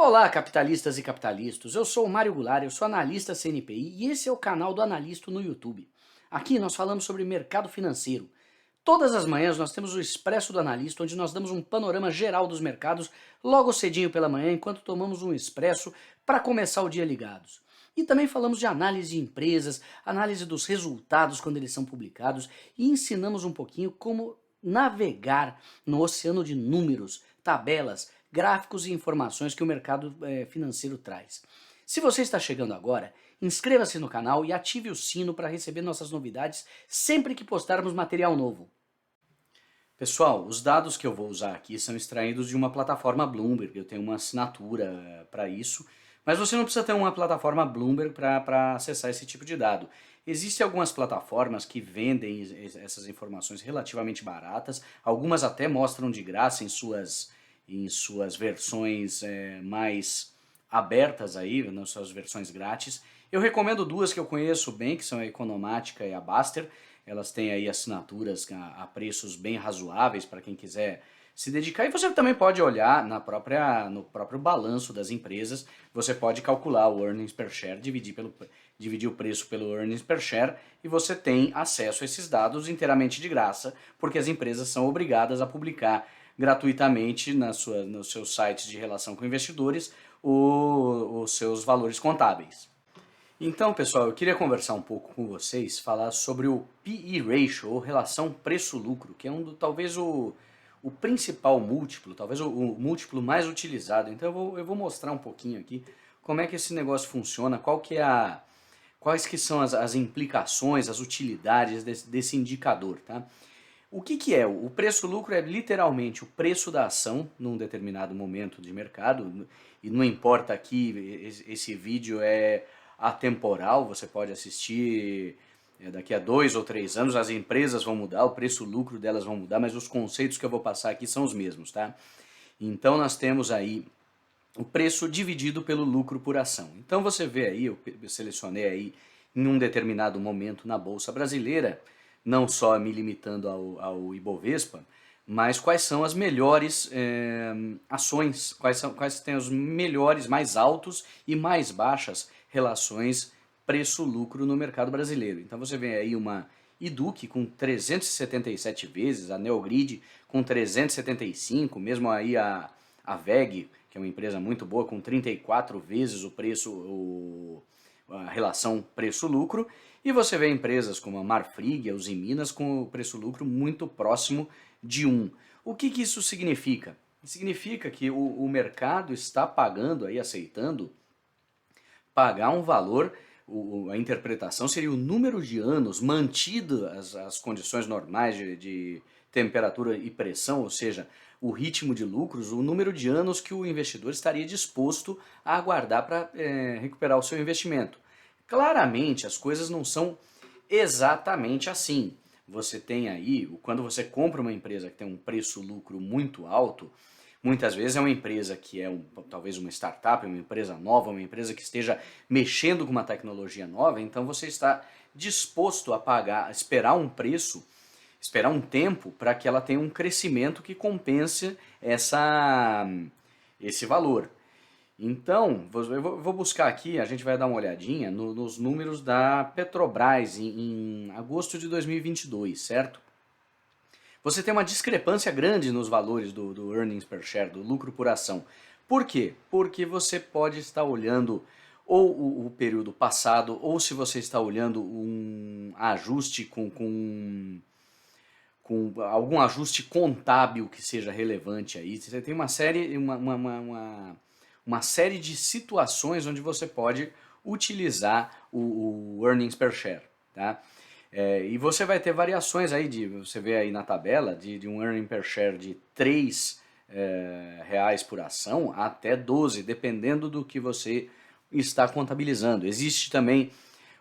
Olá, capitalistas e capitalistas. Eu sou o Mário Goulart, eu sou analista CNPI e esse é o canal do Analisto no YouTube. Aqui nós falamos sobre mercado financeiro. Todas as manhãs nós temos o Expresso do Analista, onde nós damos um panorama geral dos mercados logo cedinho pela manhã, enquanto tomamos um expresso para começar o dia ligados. E também falamos de análise de empresas, análise dos resultados quando eles são publicados e ensinamos um pouquinho como navegar no oceano de números, tabelas, gráficos e informações que o mercado financeiro traz. Se você está chegando agora, inscreva-se no canal e ative o sino para receber nossas novidades sempre que postarmos material novo. Pessoal, os dados que eu vou usar aqui são extraídos de uma plataforma Bloomberg, eu tenho uma assinatura para isso, mas você não precisa ter uma plataforma Bloomberg para acessar esse tipo de dado. Existem algumas plataformas que vendem essas informações relativamente baratas, algumas até mostram de graça em suas versões mais abertas aí, nas suas versões grátis. Eu recomendo duas que eu conheço bem, que são a Economática e a Baster. Elas têm aí assinaturas a preços bem razoáveis para quem quiser se dedicar. E você também pode olhar no próprio balanço das empresas, você pode calcular o earnings per share, dividir o preço pelo earnings per share e você tem acesso a esses dados inteiramente de graça, porque as empresas são obrigadas a publicar gratuitamente nos seus sites de relação com investidores os seus valores contábeis. Então, pessoal, eu queria conversar um pouco com vocês, falar sobre o P/E ratio, ou relação preço-lucro, que é talvez o principal múltiplo, talvez o múltiplo mais utilizado. Então eu vou mostrar um pouquinho aqui como é que esse negócio funciona, quais que são as implicações, as utilidades desse indicador, tá? O que é? O preço-lucro é literalmente o preço da ação num determinado momento de mercado, e não importa aqui, esse vídeo é atemporal, você pode assistir daqui a 2 ou 3 anos, as empresas vão mudar, o preço-lucro delas vão mudar, mas os conceitos que eu vou passar aqui são os mesmos, tá? Então nós temos aí o preço dividido pelo lucro por ação. Então você vê aí, eu selecionei aí em um determinado momento na Bolsa Brasileira, não só me limitando ao Ibovespa, mas quais são as melhores ações, quais têm os melhores, mais altos e mais baixas relações preço-lucro no mercado brasileiro. Então você vê aí uma Iduc com 377 vezes, a Neogrid com 375, mesmo aí a WEG, que é uma empresa muito boa, com 34 vezes o preço, a relação preço-lucro, e você vê empresas como a Marfrig, a Usiminas, com o preço-lucro muito próximo de 1. O que isso significa? Significa que o mercado está pagando, aí, aceitando, pagar um valor, a interpretação seria o número de anos mantido as condições normais de temperatura e pressão, ou seja, o ritmo de lucros, o número de anos que o investidor estaria disposto a aguardar para recuperar o seu investimento. Claramente as coisas não são exatamente assim. Você tem aí, quando você compra uma empresa que tem um preço-lucro muito alto, muitas vezes é uma empresa que é talvez uma startup, uma empresa nova, uma empresa que esteja mexendo com uma tecnologia nova, então você está disposto a pagar, a esperar um preço, esperar um tempo para que ela tenha um crescimento que compense esse valor. Então, eu vou buscar aqui, a gente vai dar uma olhadinha nos números da Petrobras em agosto de 2022, certo? Você tem uma discrepância grande nos valores do earnings per share, do lucro por ação. Por quê? Porque você pode estar olhando ou o período passado, ou se você está olhando um ajuste com algum ajuste contábil que seja relevante aí. Você tem uma série de situações onde você pode utilizar o earnings per share, tá? E você vai ter variações aí, você vê aí na tabela, de um earning per share de 3 reais por ação até 12, dependendo do que você está contabilizando. Existe também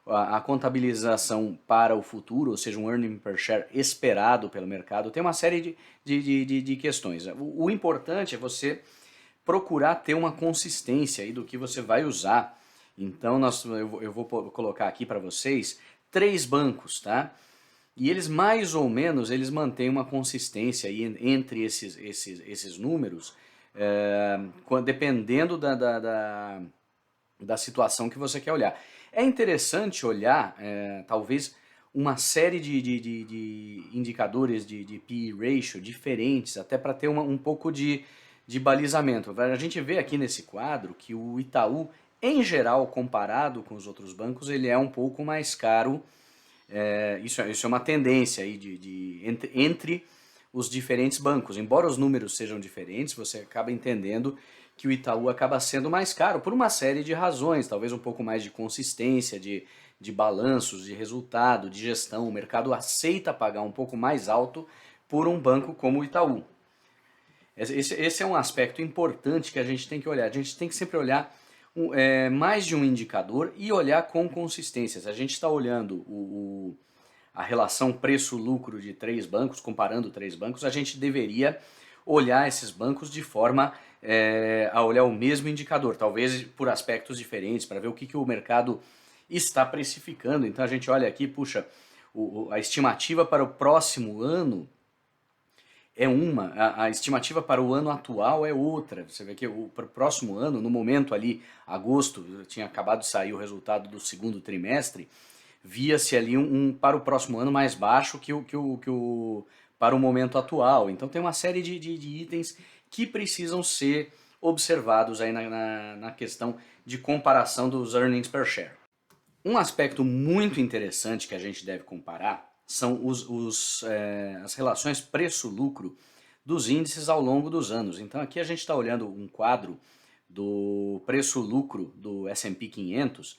a contabilização para o futuro, ou seja, um earning per share esperado pelo mercado. Tem uma série de questões. O importante é você procurar ter uma consistência aí do que você vai usar. Então eu vou colocar aqui para vocês 3 bancos, tá? E eles mais ou menos eles mantêm uma consistência aí entre esses números dependendo da situação que você quer olhar. É interessante olhar, talvez, uma série de indicadores de P/E ratio diferentes, até para ter um pouco de balizamento. A gente vê aqui nesse quadro que o Itaú, em geral, comparado com os outros bancos, ele é um pouco mais caro. Isso é uma tendência aí entre os diferentes bancos. Embora os números sejam diferentes, você acaba entendendo que o Itaú acaba sendo mais caro por uma série de razões, talvez um pouco mais de consistência, de balanços, de resultado, de gestão. O mercado aceita pagar um pouco mais alto por um banco como o Itaú. Esse é um aspecto importante que a gente tem que olhar. A gente tem que sempre olhar mais de um indicador e olhar com consistência. Se a gente está olhando a relação preço-lucro de três bancos, comparando três bancos, a gente deveria olhar esses bancos de forma a olhar o mesmo indicador, talvez por aspectos diferentes, para ver o que o mercado está precificando. Então a gente olha aqui, puxa, a estimativa para o próximo ano é uma, a estimativa para o ano atual é outra. Você vê que para o próximo ano, no momento ali, agosto, tinha acabado de sair o resultado do segundo trimestre, via-se ali para o próximo ano mais baixo para o momento atual. Então tem uma série de itens que precisam ser observados aí na questão de comparação dos earnings per share. Um aspecto muito interessante que a gente deve comparar são as relações preço-lucro dos índices ao longo dos anos. Então aqui a gente está olhando um quadro do preço-lucro do S&P 500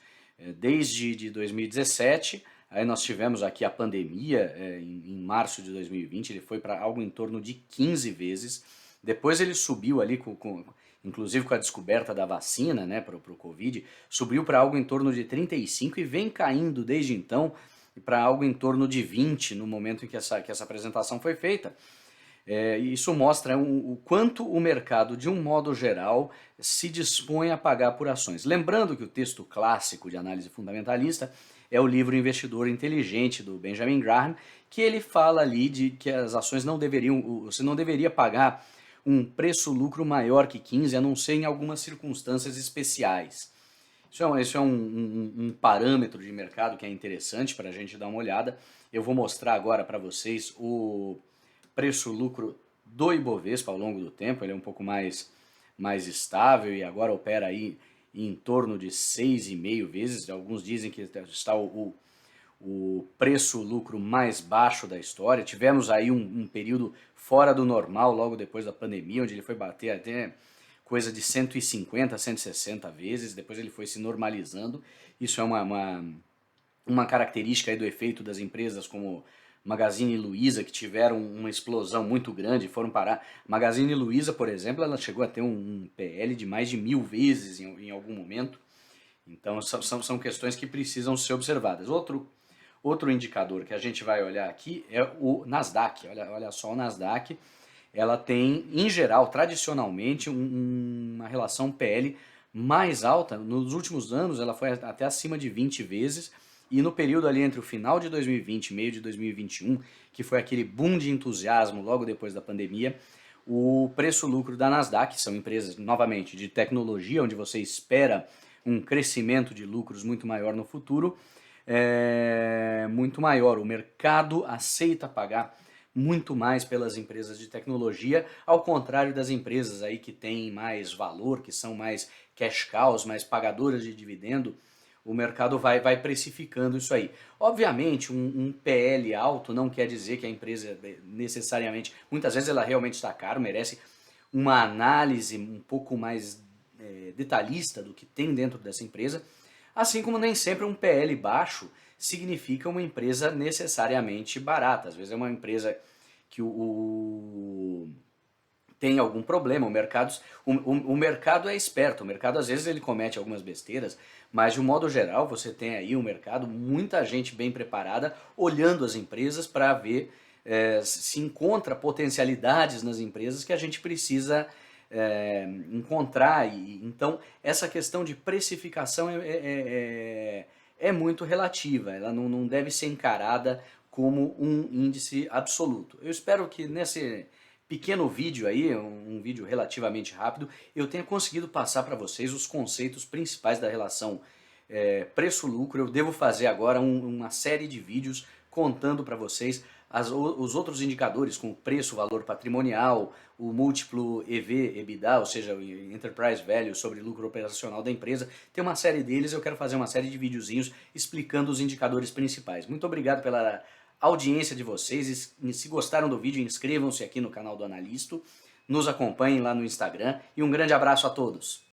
desde 2017. Aí nós tivemos aqui a pandemia em março de 2020, ele foi para algo em torno de 15 vezes. Depois ele subiu ali, inclusive com a descoberta da vacina, né, para o Covid, subiu para algo em torno de 35 e vem caindo desde então para algo em torno de 20 no momento em que essa apresentação foi feita. Isso mostra o quanto o mercado, de um modo geral, se dispõe a pagar por ações. Lembrando que o texto clássico de análise fundamentalista é o livro Investidor Inteligente, do Benjamin Graham, que ele fala ali de que as ações não deveriam, você não deveria pagar um preço-lucro maior que 15, a não ser em algumas circunstâncias especiais. Isso é um parâmetro de mercado que é interessante para a gente dar uma olhada. Eu vou mostrar agora para vocês o preço-lucro do Ibovespa ao longo do tempo. Ele é um pouco mais estável e agora opera aí em torno de 6,5 vezes. Alguns dizem que está o preço-lucro mais baixo da história. Tivemos aí um período fora do normal logo depois da pandemia, onde ele foi bater até coisa de 150, 160 vezes, depois ele foi se normalizando. Isso é uma característica aí do efeito das empresas como Magazine Luiza, que tiveram uma explosão muito grande, foram parar. Magazine Luiza, por exemplo, ela chegou a ter um PL de mais de 1000 vezes em algum momento. Então são questões que precisam ser observadas. Outro indicador que a gente vai olhar aqui é o Nasdaq. Olha só, o Nasdaq, ela tem, em geral, tradicionalmente, uma relação PL mais alta. Nos últimos anos ela foi até acima de 20 vezes, e no período ali entre o final de 2020 e meio de 2021, que foi aquele boom de entusiasmo logo depois da pandemia, o preço-lucro da Nasdaq, que são empresas, novamente, de tecnologia, onde você espera um crescimento de lucros muito maior no futuro, muito maior. O mercado aceita pagar muito mais pelas empresas de tecnologia, ao contrário das empresas aí que têm mais valor, que são mais cash cows, mais pagadoras de dividendo. O mercado vai precificando isso aí. Obviamente, um PL alto não quer dizer que a empresa necessariamente, muitas vezes ela realmente está caro, merece uma análise um pouco mais detalhista do que tem dentro dessa empresa, assim como nem sempre um PL baixo significa uma empresa necessariamente barata. Às vezes é uma empresa que tem algum problema, o mercado é esperto, o mercado às vezes ele comete algumas besteiras, mas de um modo geral você tem aí um mercado, muita gente bem preparada, olhando as empresas para ver se encontra potencialidades nas empresas que a gente precisa encontrar. Então essa questão de precificação é muito relativa, ela não deve ser encarada como um índice absoluto. Eu espero que pequeno vídeo aí, um vídeo relativamente rápido, eu tenha conseguido passar para vocês os conceitos principais da relação preço-lucro. Eu devo fazer agora uma série de vídeos contando para vocês os outros indicadores, como preço, valor patrimonial, o múltiplo EV/EBITDA, ou seja, o Enterprise Value sobre lucro operacional da empresa. Tem uma série deles, eu quero fazer uma série de videozinhos explicando os indicadores principais. Muito obrigado pela audiência de vocês. E se gostaram do vídeo, inscrevam-se aqui no canal do Analisto, nos acompanhem lá no Instagram e um grande abraço a todos.